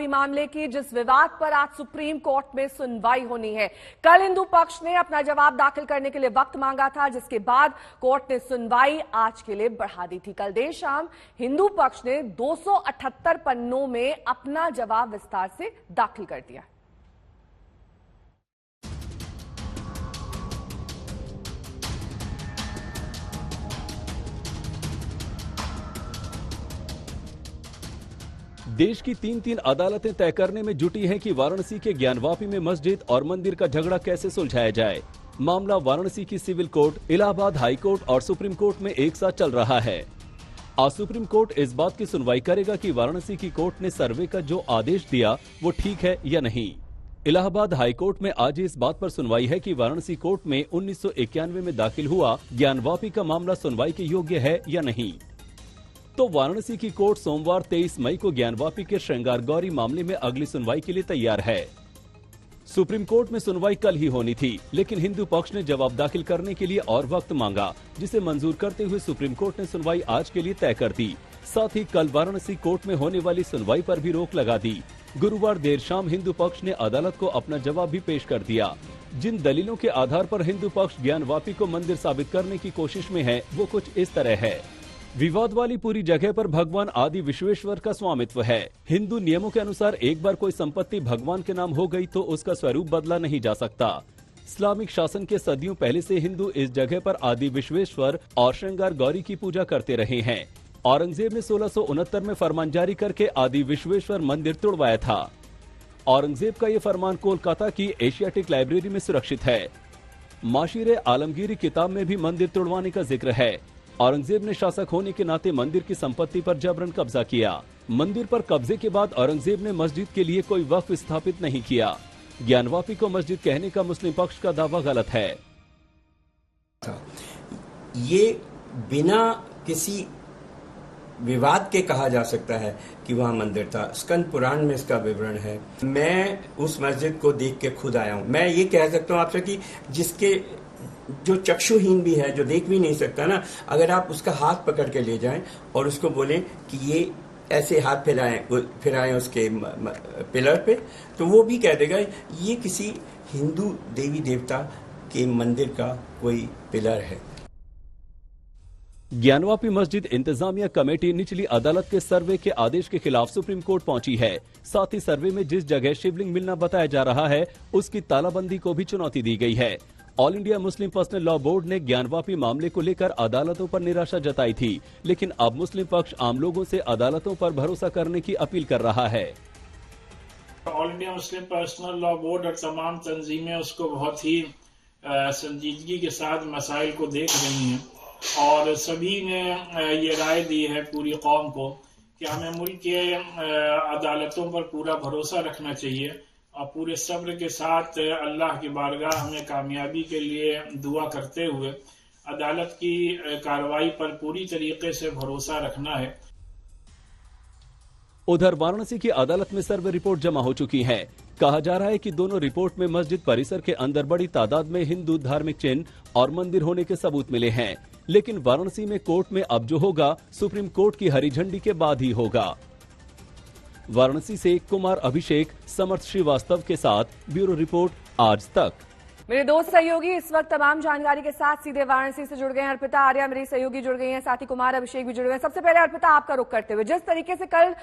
ज्ञानवापी मामले की, जिस विवाद पर आज सुप्रीम कोर्ट में सुनवाई होनी है। कल हिंदू पक्ष ने अपना जवाब दाखिल करने के लिए वक्त मांगा था, जिसके बाद कोर्ट ने सुनवाई आज के लिए बढ़ा दी थी। कल देर शाम हिंदू पक्ष ने 278 पन्नों में अपना जवाब विस्तार से दाखिल कर दिया। देश की तीन अदालतें तय करने में जुटी हैं कि वाराणसी के ज्ञानवापी में मस्जिद और मंदिर का झगड़ा कैसे सुलझाया जाए। मामला वाराणसी की civil court, Allahabad high court और सुप्रीम कोर्ट में एक साथ चल रहा है। आज सुप्रीम कोर्ट इस बात की सुनवाई करेगा कि वाराणसी की कोर्ट ने सर्वे का जो आदेश दिया वो ठीक है या नहीं। इलाहाबाद हाई कोर्ट में आज इस बात पर सुनवाई है कि वाराणसी कोर्ट में 1991 में दाखिल हुआ ज्ञानवापी का मामला सुनवाई के योग्य है या नहीं। तो वाराणसी की कोर्ट सोमवार 23 मई को ज्ञानवापी के श्रृंगार गौरी मामले में अगली सुनवाई के लिए तैयार है। सुप्रीम कोर्ट में सुनवाई कल ही होनी थी, लेकिन हिंदू पक्ष ने जवाब दाखिल करने के लिए और वक्त मांगा, जिसे मंजूर करते हुए सुप्रीम कोर्ट ने सुनवाई आज के लिए तय कर दी। साथ ही कल वाराणसी कोर्ट में होने वाली सुनवाई पर भी रोक लगा दी। गुरुवार देर शाम हिंदू पक्ष ने अदालत को अपना जवाब भी पेश कर दिया। जिन दलीलों के आधार पर हिंदू पक्ष ज्ञानवापी को मंदिर साबित करने की कोशिश में है वो कुछ इस तरह है। विवाद वाली पूरी जगह पर भगवान आदि विश्वेश्वर का स्वामित्व है। हिंदू नियमों के अनुसार एक बार कोई संपत्ति भगवान के नाम हो गई तो उसका स्वरूप बदला नहीं जा सकता। इस्लामिक शासन के सदियों पहले से हिंदू इस जगह पर आदि विश्वेश्वर और श्रृंगार गौरी की पूजा करते रहे हैं। औरंगजेब ने 1669 में फरमान जारी करके आदि विश्वेश्वर मंदिर तोड़वाया था। औरंगजेब का ये फरमान कोलकाता की एशियाटिक लाइब्रेरी में सुरक्षित है। माशीरे आलमगीरी किताब में भी मंदिर तोड़वाने का जिक्र है। औरंगजेब ने शासक होने के नाते मंदिर की संपत्ति पर जबरन कब्जा किया। मंदिर पर कब्जे के बाद औरंगजेब ने मस्जिद के लिए कोई वक्फ स्थापित नहीं किया। ज्ञानवापी को मस्जिद कहने का मुस्लिम पक्ष का दावा गलत है। ये बिना किसी विवाद के कहा जा सकता है कि वहाँ मंदिर था। स्कंद पुराण में इसका विवरण है। मैं उस मस्जिद को देख के खुद आया हूँ। मैं ये कह सकता हूँ आपसे कि जिसके जो चक्षुहीन भी है, जो देख भी नहीं सकता ना, अगर आप उसका हाथ पकड़ के ले जाएं और उसको बोलें कि ये ऐसे हाथ फिराएं उसके पिलर पे, तो वो भी कह देगा ये किसी हिंदू देवी देवता के मंदिर का कोई पिलर है। ज्ञानवापी मस्जिद इंतजामिया कमेटी निचली अदालत के सर्वे के आदेश के खिलाफ सुप्रीम कोर्ट पहुंची है। साथ ही सर्वे में जिस जगह शिवलिंग मिलना बताया जा रहा है उसकी तालाबंदी को भी चुनौती दी गई है। All India Muslim personal law board ने ज्ञानवापी मामले को लेकर अदालतों पर निराशा जताई थी, लेकिन अब मुस्लिम पक्ष आम लोगों से अदालतों पर भरोसा करने की अपील कर रहा है। All India Muslim personal law board और तमाम तंजीमें उसको बहुत ही संजीदगी के साथ मसाइल को देख रही हैं और सभी ने ये राय दी है पूरी कौम को कि हमें मुल्क के अदालतों पर पूरा भरोसा रखना चाहिए और पूरे सब्र के साथ अल्लाह की बारगाह में कामयाबी के लिए दुआ करते हुए अदालत की कार्रवाई पर पूरी तरीके से भरोसा रखना है। उधर वाराणसी की अदालत में सर्वे रिपोर्ट जमा हो चुकी है। कहा जा रहा है कि दोनों रिपोर्ट में मस्जिद परिसर के अंदर बड़ी तादाद में हिंदू धार्मिक चिन्ह और मंदिर होने के सबूत मिले हैं, लेकिन वाराणसी में कोर्ट में अब जो होगा सुप्रीम कोर्ट की हरी झंडी के बाद ही होगा। वाराणसी से कुमार अभिषेक, समर्थ श्रीवास्तव के साथ ब्यूरो रिपोर्ट आज तक। मेरे दो सहयोगी इस वक्त तमाम जानकारी के साथ सीधे वाराणसी से जुड़ गए हैं। अर्पिता आर्या मेरी सहयोगी जुड़ गई हैं, साथ ही कुमार अभिषेक भी जुड़ गए हैं। सबसे पहले अर्पिता, आपका रुख करते हुए, जिस तरीके से कल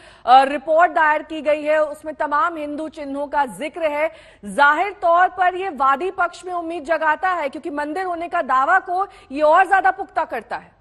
रिपोर्ट दायर की गई है उसमें तमाम हिंदू चिन्हों का जिक्र है, जाहिर तौर पर यह वादी पक्ष में उम्मीद जगाता है क्योंकि मंदिर होने का दावा को ये और ज्यादा पुख्ता करता है।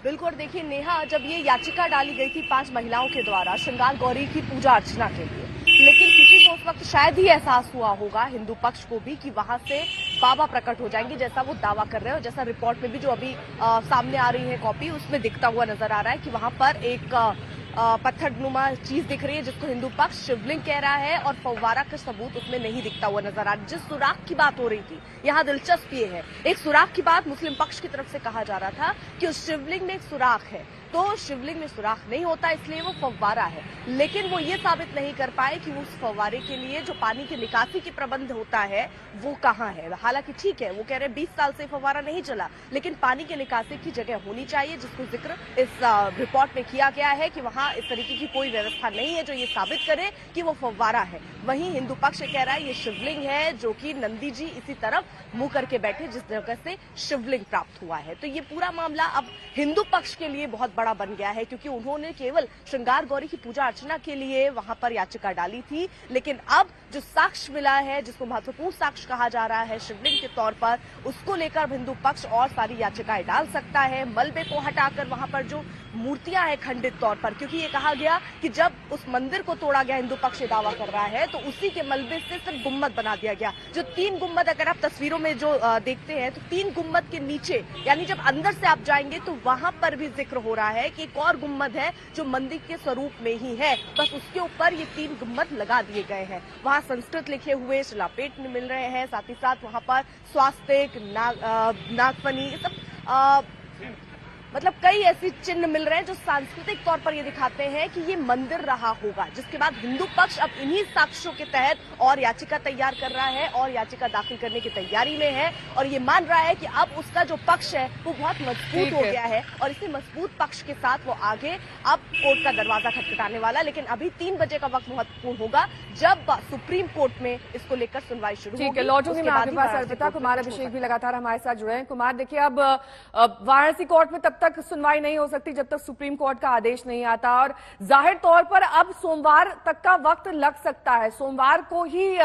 बिल्कुल, देखिए नेहा, जब ये याचिका डाली गई थी 5 महिलाओं के द्वारा श्रृंगार गौरी की पूजा अर्चना के लिए, लेकिन किसी को उस वक्त शायद ही एहसास हुआ होगा, हिंदू पक्ष को भी, कि वहां से बाबा प्रकट हो जाएंगे जैसा वो दावा कर रहे हैं और जैसा रिपोर्ट में भी जो अभी सामने आ रही है कॉपी, उसमें दिखता हुआ नजर आ रहा है कि वहां पर एक पत्थरनुमा चीज दिख रही है जिसको हिंदू पक्ष शिवलिंग कह रहा है और फव्वारा का सबूत उसमें नहीं दिखता हुआ नजर आ रहा। जिस सुराख की बात हो रही थी, यहाँ दिलचस्प ये है, एक सुराख की बात मुस्लिम पक्ष की तरफ से कहा जा रहा था कि उस शिवलिंग में एक सुराख है, तो शिवलिंग में सुराख नहीं होता, इसलिए वो फव्वारा है। लेकिन वो ये साबित नहीं कर पाए कि उस फव्वारे के लिए जो पानी की निकासी की प्रबंध होता है वो कहाँ है। हालांकि ठीक है, वो कह रहे 20 साल से फव्वारा नहीं चला, लेकिन पानी की निकासी की जगह होनी चाहिए, जिसको जिक्र इस रिपोर्ट में किया गया है कि वहां इस तरीके की कोई व्यवस्था नहीं है जो ये साबित करे कि वो फव्वारा है। वहीं हिंदू पक्ष कह रहा है ये शिवलिंग है, जो कि नंदी जी इसी तरफ मुंह करके बैठे जिस जगह से शिवलिंग प्राप्त हुआ है। तो ये पूरा मामला अब हिंदू पक्ष के लिए बहुत बड़ा बन गया है, क्योंकि उन्होंने केवल श्रृंगार गौरी की पूजा अर्चना के लिए वहां पर याचिका डाली थी, लेकिन अब जो साक्ष्य मिला है, जिसको महत्वपूर्ण साक्ष्य कहा जा रहा है शिवलिंग के तौर पर, उसको लेकर हिंदू पक्ष और सारी याचिकाएं डाल सकता है। मलबे को हटाकर वहां पर जो मूर्तियां हैं खंडित तौर पर, क्योंकि ये कहा गया कि जब उस मंदिर को तोड़ा गया, हिंदू पक्ष दावा कर रहा है, तो उसी के मलबे से सिर्फ गुम्बद बना दिया गया। जो 3 गुम्बद अगर आप तस्वीरों में जो देखते हैं, तो 3 गुम्बद के नीचे, यानी जब अंदर से आप जाएंगे तो वहां पर भी जिक्र हो रहा है कि एक और गुम्बद है जो मंदिर के स्वरूप में ही है, बस उसके ऊपर ये 3 गुम्बद लगा दिए गए हैं। वहां संस्कृत लिखे हुए शिलालेख मिल रहे हैं, साथ ही साथ वहां पर स्वास्तिक, नागफनी, सब मतलब कई ऐसी चिन्ह मिल रहे हैं जो सांस्कृतिक तौर पर ये दिखाते हैं कि ये मंदिर रहा होगा। जिसके बाद हिंदू पक्ष अब इन्हीं साक्ष्यों के तहत और याचिका तैयार कर रहा है और याचिका दाखिल करने की तैयारी में है, और ये मान रहा है कि अब उसका जो पक्ष है वो बहुत मजबूत हो गया है, और इसी मजबूत पक्ष के साथ वो आगे अब कोर्ट का दरवाजा खटखटाने वाला। लेकिन अभी 3 बजे का वक्त महत्वपूर्ण होगा, जब सुप्रीम कोर्ट में इसको लेकर सुनवाई शुरू होगी। ठीक है, लौटूंगी मैं आपके पास अर्पिता। कुमार अभिषेक भी लगातार हमारे साथ जुड़े हैं। कुमार, देखिए अब वाराणसी कोर्ट में तब तक सुनवाई नहीं हो सकती जब तक सुप्रीम कोर्ट का आदेश नहीं आता, और जाहिर तौर पर अब सोमवार तक का वक्त लग सकता है, सोमवार को ही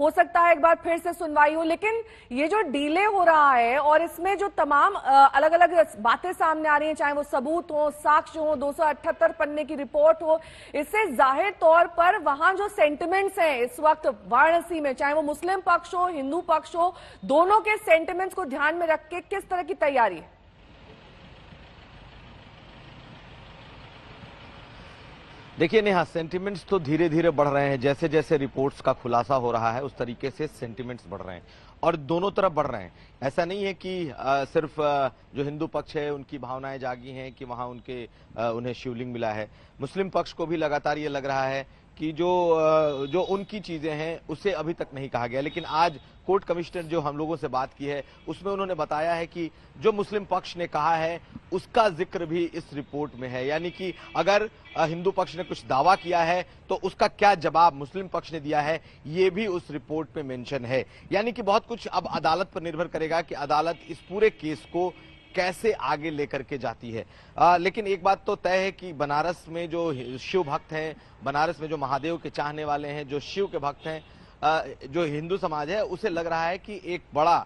हो सकता है एक बार फिर से सुनवाई हो। लेकिन ये जो डिले हो रहा है और इसमें जो तमाम अलग अलग बातें सामने आ रही हैं, चाहे वो सबूत हो, साक्ष्य हो, 278 पन्ने की रिपोर्ट हो, इससे जाहिर तौर पर वहां जो सेंटिमेंट्स हैं इस वक्त वाराणसी में, चाहे वो मुस्लिम पक्ष हो, हिंदू पक्ष हो, दोनों के सेंटिमेंट्स को ध्यान में रख के किस तरह की तैयारी है? देखिए नेहा, सेंटिमेंट्स तो धीरे धीरे बढ़ रहे हैं। जैसे जैसे रिपोर्ट्स का खुलासा हो रहा है उस तरीके से सेंटिमेंट्स बढ़ रहे हैं, और दोनों तरफ बढ़ रहे हैं। ऐसा नहीं है कि सिर्फ जो हिंदू पक्ष है उनकी भावनाएं जागी हैं कि वहां उन्हें शिवलिंग मिला है। मुस्लिम पक्ष को भी लगातार ये लग रहा है कि जो उनकी चीजें हैं उसे अभी तक नहीं कहा गया। लेकिन आज कोर्ट कमिश्नर जो हम लोगों से बात की है उसमें उन्होंने बताया है कि जो मुस्लिम पक्ष ने कहा है उसका जिक्र भी इस रिपोर्ट में है। यानी कि अगर हिंदू पक्ष ने कुछ दावा किया है तो उसका क्या जवाब मुस्लिम पक्ष ने दिया है ये भी उस रिपोर्ट में मेंशन है। यानी कि बहुत कुछ अब अदालत पर निर्भर करेगा कि अदालत इस पूरे केस को कैसे आगे लेकर के जाती है। लेकिन एक बात तो तय है कि बनारस में जो शिव भक्त हैं, बनारस में जो महादेव के चाहने वाले हैं, जो शिव के भक्त हैं, जो हिंदू समाज है, उसे लग रहा है कि एक बड़ा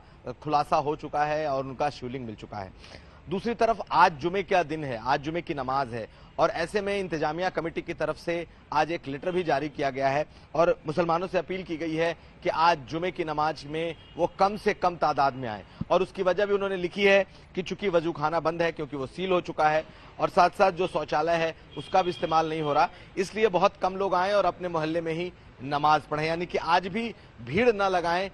खुलासा हो चुका है और उनका शिवलिंग मिल चुका है। दूसरी तरफ आज जुमे का दिन है, आज जुमे की नमाज है, और ऐसे में इंतजामिया कमेटी की तरफ से आज एक लेटर भी जारी किया गया है और मुसलमानों से अपील की गई है कि आज जुमे की नमाज में वो कम से कम तादाद में आए। और उसकी वजह भी उन्होंने लिखी है कि चूंकि वजू खाना बंद है क्योंकि वो सील हो चुका है, और साथ साथ जो शौचालय है उसका भी इस्तेमाल नहीं हो रहा, इसलिए बहुत कम लोग आए और अपने मोहल्ले में ही नमाज पढ़ें। यानी कि आज भी भीड़ न लगाएं,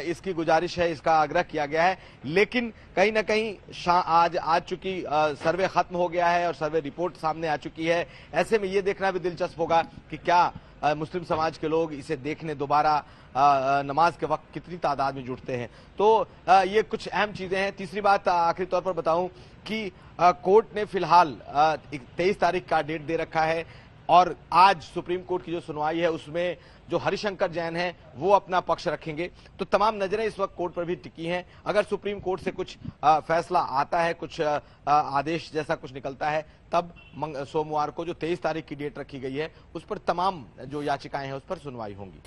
इसकी गुजारिश है, इसका आग्रह किया गया है। लेकिन कहीं ना कहीं आज चूंकि सर्वे खत्म हो गया है और सर्वे रिपोर्ट सामने आ चुकी है, ऐसे में ये देखना भी दिलचस्प होगा कि क्या मुस्लिम समाज के लोग इसे देखने दोबारा नमाज के वक्त कितनी तादाद में जुटते हैं। तो ये कुछ अहम चीजें हैं। तीसरी बात आखिरी तौर पर बताऊं कि कोर्ट ने फिलहाल 23 तारीख का डेट दे रखा है, और आज सुप्रीम कोर्ट की जो सुनवाई है उसमें जो हरिशंकर जैन हैं वो अपना पक्ष रखेंगे। तो तमाम नजरें इस वक्त कोर्ट पर भी टिकी हैं। अगर सुप्रीम कोर्ट से कुछ फैसला आता है, कुछ आदेश जैसा कुछ निकलता है, तब सोमवार को जो 23 तारीख की डेट रखी गई है उस पर तमाम जो याचिकाएं हैं उस पर सुनवाई होंगी।